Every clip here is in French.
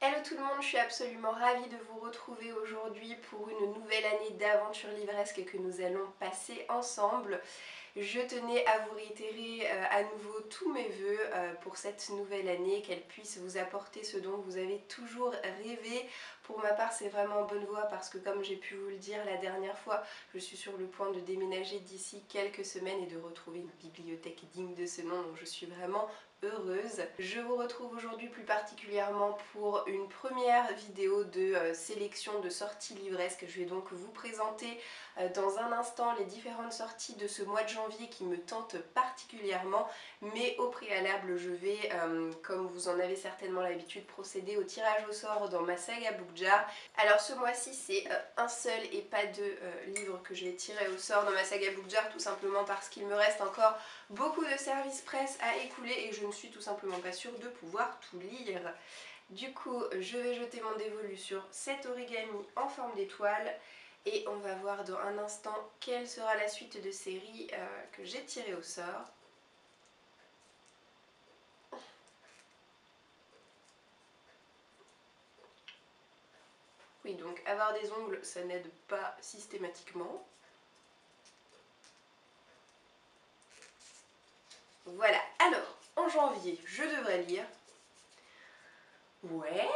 Hello tout le monde, je suis absolument ravie de vous retrouver aujourd'hui pour une nouvelle année d'aventure livresque que nous allons passer ensemble. Je tenais à vous réitérer à nouveau tous mes vœux pour cette nouvelle année, qu'elle puisse vous apporter ce dont vous avez toujours rêvé. Pour ma part, c'est vraiment en bonne voie parce que comme j'ai pu vous le dire la dernière fois, je suis sur le point de déménager d'ici quelques semaines et de retrouver une bibliothèque digne de ce nom, donc je suis vraiment heureuse. Je vous retrouve aujourd'hui plus particulièrement pour une première vidéo de sélection de sorties livresques. Je vais donc vous présenter dans un instant les différentes sorties de ce mois de janvier qui me tentent particulièrement, mais au préalable je vais, comme vous en avez certainement l'habitude, procéder au tirage au sort dans ma saga Book Jar. Alors ce mois-ci c'est un seul et pas deux livres que je vais tirer au sort dans ma saga Book Jar, tout simplement parce qu'il me reste encore beaucoup de services presse à écouler et je ne suis tout simplement pas sûre de pouvoir tout lire. Du coup, je vais jeter mon dévolu sur cet origami en forme d'étoile et on va voir dans un instant quelle sera la suite de séries que j'ai tirées au sort. Oui, donc avoir des ongles, ça n'aide pas systématiquement. Voilà, alors, en janvier, je devrais lire. Ouais,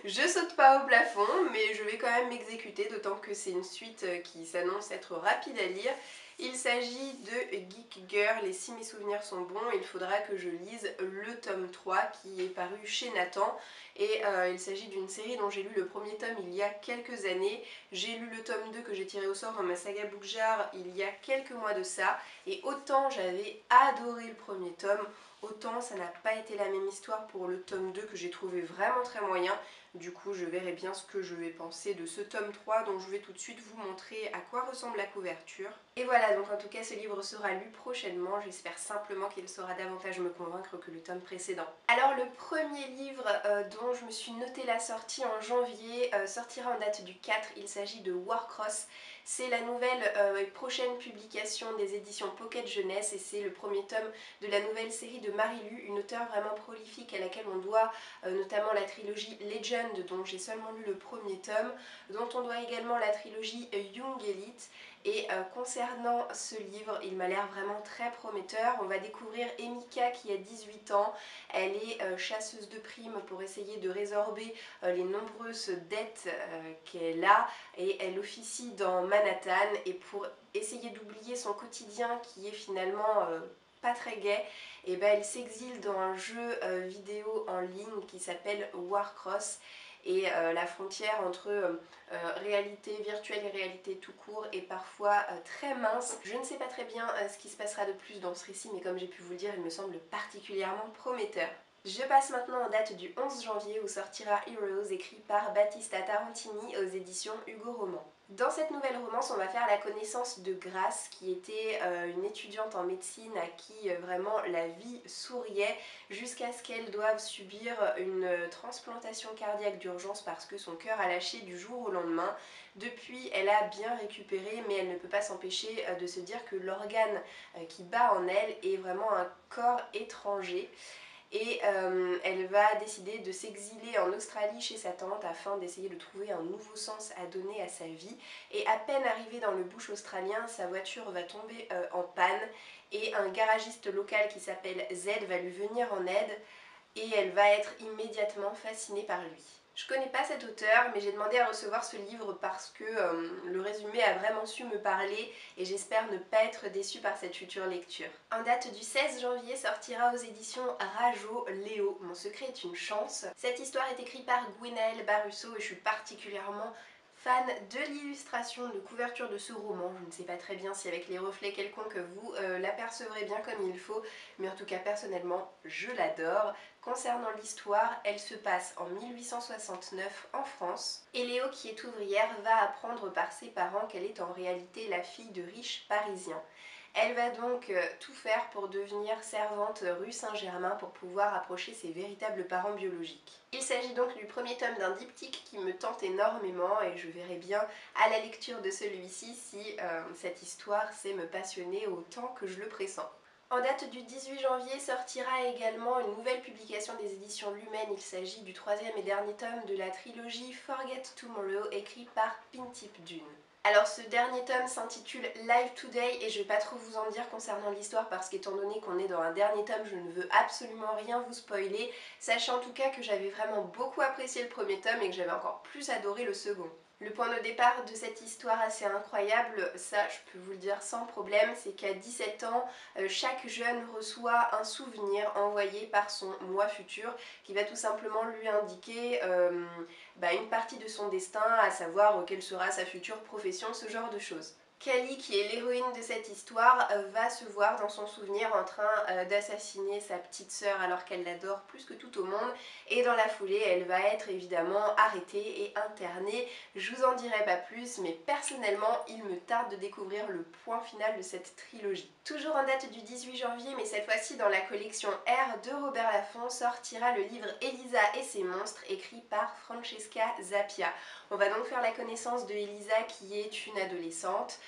je saute pas au plafond, mais je vais quand même m'exécuter, d'autant que c'est une suite qui s'annonce être rapide à lire. Il s'agit de Geek Girl et si mes souvenirs sont bons, il faudra que je lise le tome 3 qui est paru chez Nathan. Et il s'agit d'une série dont j'ai lu le premier tome il y a quelques années. J'ai lu le tome 2 que j'ai tiré au sort dans ma saga Book Jar il y a quelques mois de ça. Et autant j'avais adoré le premier tome, autant ça n'a pas été la même histoire pour le tome 2 que j'ai trouvé vraiment très moyen. Du coup je verrai bien ce que je vais penser de ce tome 3 dont je vais tout de suite vous montrer à quoi ressemble la couverture. Et voilà, donc en tout cas ce livre sera lu prochainement, j'espère simplement qu'il saura davantage me convaincre que le tome précédent. Alors le premier livre dont je me suis noté la sortie en janvier sortira en date du 4, il s'agit de Warcross. C'est la nouvelle et prochaine publication des éditions Pocket Jeunesse et c'est le premier tome de la nouvelle série de Marie-Lu, une auteure vraiment prolifique à laquelle on doit notamment la trilogie Legend dont j'ai seulement lu le premier tome, dont on doit également la trilogie Young Elite. Et concernant ce livre, il m'a l'air vraiment très prometteur. On va découvrir Emika qui a 18 ans. Elle est chasseuse de primes pour essayer de résorber les nombreuses dettes qu'elle a et elle officie dans Manhattan et pour essayer d'oublier son quotidien qui est finalement pas très gai, et ben elle s'exile dans un jeu vidéo en ligne qui s'appelle Warcross. Et la frontière entre réalité virtuelle et réalité tout court est parfois très mince. Je ne sais pas très bien ce qui se passera de plus dans ce récit, mais comme j'ai pu vous le dire, il me semble particulièrement prometteur. Je passe maintenant en date du 11 janvier où sortira Heroes, écrit par Battista Tarantini aux éditions Hugo Roman. Dans cette nouvelle romance, on va faire la connaissance de Grace, qui était une étudiante en médecine à qui vraiment la vie souriait, jusqu'à ce qu'elle doive subir une transplantation cardiaque d'urgence parce que son cœur a lâché du jour au lendemain. Depuis, elle a bien récupéré, mais elle ne peut pas s'empêcher de se dire que l'organe qui bat en elle est vraiment un corps étranger. Et elle va décider de s'exiler en Australie chez sa tante afin d'essayer de trouver un nouveau sens à donner à sa vie. Et à peine arrivée dans le bush australien, sa voiture va tomber en panne et un garagiste local qui s'appelle Z va lui venir en aide et elle va être immédiatement fascinée par lui. Je connais pas cet auteur, mais j'ai demandé à recevoir ce livre parce que le résumé a vraiment su me parler et j'espère ne pas être déçue par cette future lecture. En date du 16 janvier sortira aux éditions Rajo Léo, Mon secret est une chance. Cette histoire est écrite par Gwenaëlle Barusso et je suis particulièrement fan de l'illustration de couverture de ce roman. Je ne sais pas très bien si avec les reflets quelconques vous l'apercevrez bien comme il faut, mais en tout cas personnellement je l'adore. Concernant l'histoire, elle se passe en 1869 en France et Léo, qui est ouvrière, va apprendre par ses parents qu'elle est en réalité la fille de riches parisiens. Elle va donc tout faire pour devenir servante rue Saint-Germain pour pouvoir approcher ses véritables parents biologiques. Il s'agit donc du premier tome d'un diptyque qui me tente énormément et je verrai bien à la lecture de celui-ci si cette histoire sait me passionner autant que je le pressens. En date du 18 janvier sortira également une nouvelle publication des éditions Lumen. Il s'agit du troisième et dernier tome de la trilogie Forget Tomorrow écrit par Pintip Dune. Alors ce dernier tome s'intitule Live Today et je vais pas trop vous en dire concernant l'histoire parce qu'étant donné qu'on est dans un dernier tome, je ne veux absolument rien vous spoiler. Sachez en tout cas que j'avais vraiment beaucoup apprécié le premier tome et que j'avais encore plus adoré le second. Le point de départ de cette histoire assez incroyable, ça je peux vous le dire sans problème, c'est qu'à 17 ans, chaque jeune reçoit un souvenir envoyé par son moi futur qui va tout simplement lui indiquer une partie de son destin, à savoir quelle sera sa future profession, ce genre de choses. Callie, qui est l'héroïne de cette histoire, va se voir dans son souvenir en train d'assassiner sa petite sœur alors qu'elle l'adore plus que tout au monde et dans la foulée elle va être évidemment arrêtée et internée. Je vous en dirai pas plus mais personnellement il me tarde de découvrir le point final de cette trilogie. Toujours en date du 18 janvier mais cette fois-ci dans la collection R de Robert Laffont sortira le livre Elisa et ses monstres écrit par Francesca Zappia. On va donc faire la connaissance de Elisa qui est une adolescente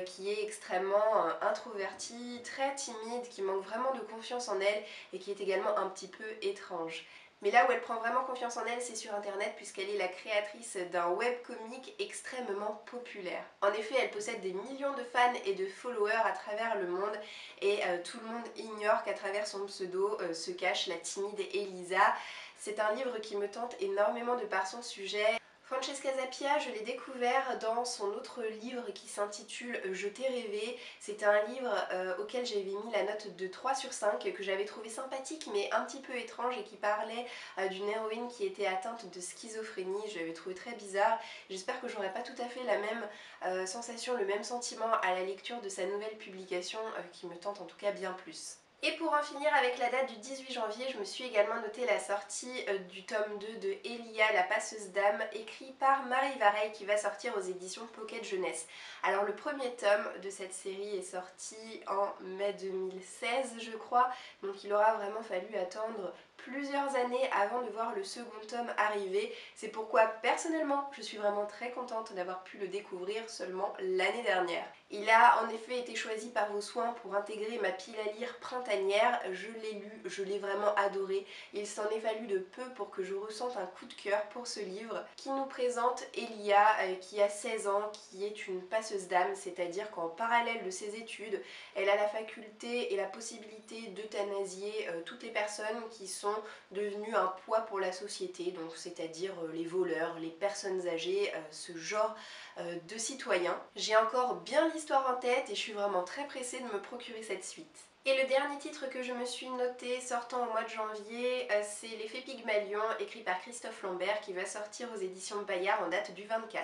qui est extrêmement introvertie, très timide, qui manque vraiment de confiance en elle et qui est également un petit peu étrange. Mais là où elle prend vraiment confiance en elle, c'est sur internet puisqu'elle est la créatrice d'un webcomic extrêmement populaire. En effet, elle possède des millions de fans et de followers à travers le monde et tout le monde ignore qu'à travers son pseudo se cache la timide Elisa. C'est un livre qui me tente énormément de par son sujet. Francesca Zappia, je l'ai découvert dans son autre livre qui s'intitule Je t'ai rêvé. C'était un livre auquel j'avais mis la note de 3 sur 5 que j'avais trouvé sympathique mais un petit peu étrange et qui parlait d'une héroïne qui était atteinte de schizophrénie. Je l'avais trouvé très bizarre. J'espère que j'aurai pas tout à fait la même sensation, le même sentiment à la lecture de sa nouvelle publication qui me tente en tout cas bien plus. Et pour en finir avec la date du 18 janvier, je me suis également noté la sortie du tome 2 de Elia, la passeuse d'âme, écrit par Marie Vareille qui va sortir aux éditions Pocket Jeunesse. Alors le premier tome de cette série est sorti en mai 2016 je crois, donc il aura vraiment fallu attendre plusieurs années avant de voir le second tome arriver. C'est pourquoi personnellement je suis vraiment très contente d'avoir pu le découvrir seulement l'année dernière. Il a en effet été choisi par vos soins pour intégrer ma pile à lire printanière. Je l'ai lu, je l'ai vraiment adoré. Il s'en est fallu de peu pour que je ressente un coup de cœur pour ce livre qui nous présente Elia qui a 16 ans, qui est une passeuse d'âme, c'est-à-dire qu'en parallèle de ses études, elle a la faculté et la possibilité d'euthanasier toutes les personnes qui sont devenues un poids pour la société, donc c'est-à-dire les voleurs, les personnes âgées, ce genre de citoyens. J'ai encore bien l'histoire en tête et je suis vraiment très pressée de me procurer cette suite. Et le dernier titre que je me suis noté sortant au mois de janvier, c'est L'effet Pygmalion, écrit par Christophe Lambert, qui va sortir aux éditions Bayard en date du 24.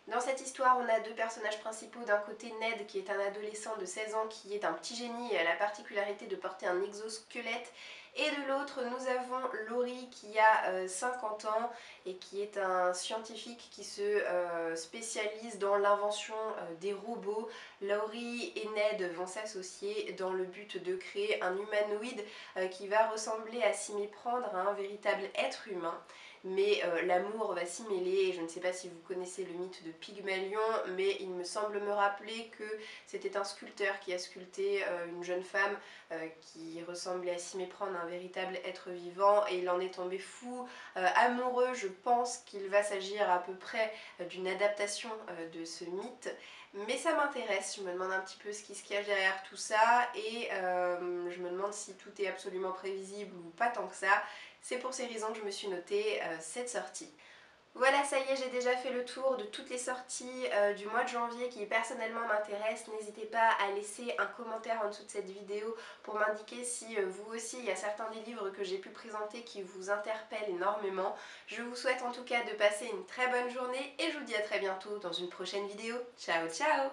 Dans cette histoire, on a deux personnages principaux. D'un côté, Ned, qui est un adolescent de 16 ans, qui est un petit génie et a la particularité de porter un exosquelette. Et de l'autre, nous avons Laurie qui a 50 ans et qui est un scientifique qui se spécialise dans l'invention des robots. Laurie et Ned vont s'associer dans le but de créer un humanoïde qui va ressembler à s'y méprendre à un véritable être humain. Mais l'amour va s'y mêler et je ne sais pas si vous connaissez le mythe de Pygmalion, mais il me semble me rappeler que c'était un sculpteur qui a sculpté une jeune femme qui ressemblait à s'y méprendre à un véritable être vivant et il en est tombé fou, amoureux. Je pense qu'il va s'agir à peu près d'une adaptation de ce mythe. Mais ça m'intéresse, je me demande un petit peu ce qui se cache derrière tout ça et je me demande si tout est absolument prévisible ou pas tant que ça. C'est pour ces raisons que je me suis noté cette sortie. Voilà, ça y est, j'ai déjà fait le tour de toutes les sorties du mois de janvier qui personnellement m'intéressent. N'hésitez pas à laisser un commentaire en dessous de cette vidéo pour m'indiquer si vous aussi, il y a certains des livres que j'ai pu présenter qui vous interpellent énormément. Je vous souhaite en tout cas de passer une très bonne journée et je vous dis à très bientôt dans une prochaine vidéo. Ciao ciao!